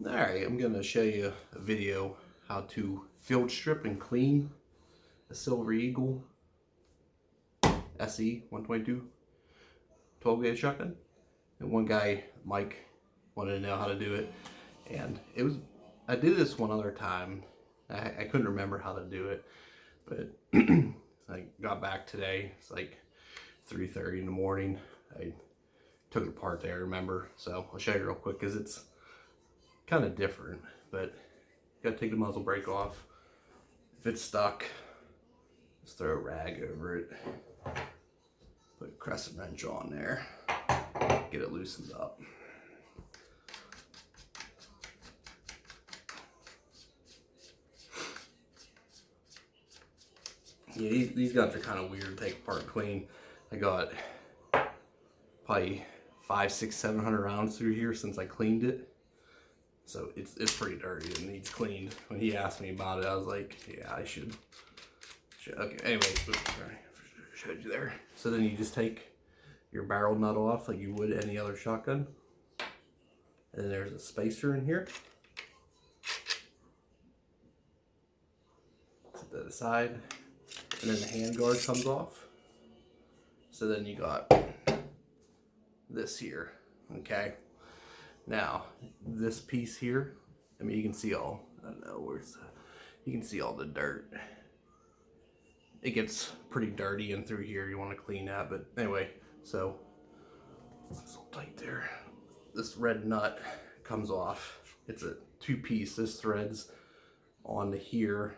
Alright, I'm going to show you a video how to field strip and clean a Silver Eagle SE 122 12 gauge shotgun. And one guy, Mike, wanted to know how to do it, and I did this one other time. I couldn't remember how to do it, but I got back today. It's like 3:30 in the morning. I took it apart there, remember? So I'll show you real quick because it's kind of different, but you gotta take the muzzle brake off. If it's stuck, just throw a rag over it. Put a crescent wrench on there, get it loosened up. Yeah, these guns are kind of weird to take apart and clean. I got probably 500, 600, 700 rounds through here since I cleaned it. So it's pretty dirty and needs cleaned. When he asked me about it, I was like, yeah, I should. Okay, anyway, oops, sorry, I showed you there. So then you just take your barrel nut off like you would any other shotgun. And then there's a spacer in here. Set that aside. And then the hand guard comes off. So then you got this here, okay? Now, this piece here, I mean, you can see all, I don't know, you can see all the dirt. It gets pretty dirty in through here. You want to clean that, but anyway, so it's all tight there. This red nut comes off. It's a two-piece. This threads onto here,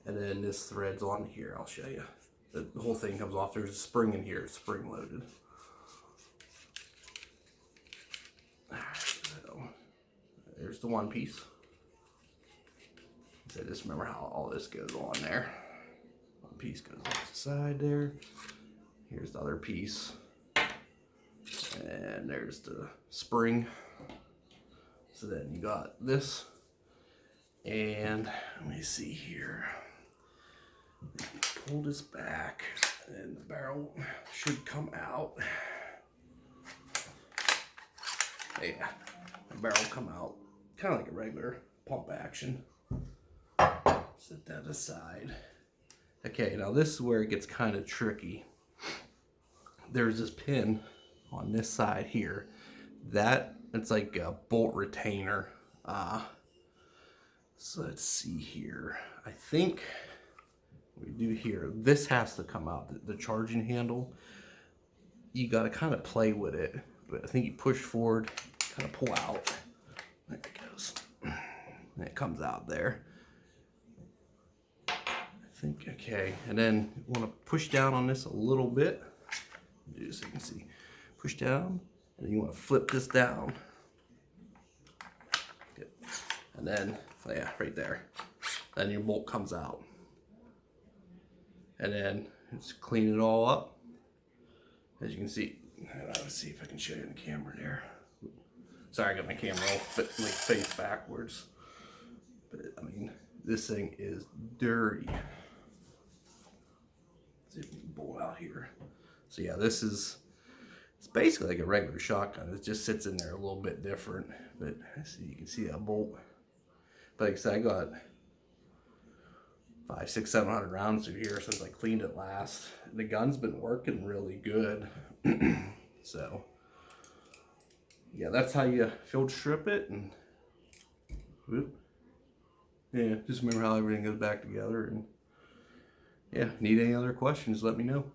and then this threads on here. I'll show you. The whole thing comes off. There's a spring in here. It's spring loaded. So there's the one piece. So just remember how all this goes on there. One piece goes off the side there. Here's the other piece. And there's the spring. So then you got this. And let me see here. Pull this back and the barrel should come out. Yeah, the barrel will come out kind of like a regular pump action. Set that aside. Okay, now this is where it gets kind of tricky. There's this pin on this side here. It's like a bolt retainer. So let's see here. I think we do here. This has to come out. The charging handle. You got to kind of play with it. But I think you push forward, kind of pull out. There it goes. And it comes out there. I think, okay. And then you want to push down on this a little bit. Do so you can see. Push down. And then you want to flip this down. Good. And then, oh yeah, right there. Then your bolt comes out. And then just clean it all up. As you can see, let's see if I can show you in the camera there. Sorry, I got my camera all face backwards. But I mean, this thing is dirty. Let's see if we can pull out here. So yeah, it's basically like a regular shotgun. It just sits in there a little bit different. But see, you can see that bolt. But like I said, I got 500, 600, 700 rounds through here since I cleaned it last. The gun's been working really good. So yeah, that's how you field strip it. And whoop. Yeah, just remember how everything goes back together. And yeah, need any other questions, let me know.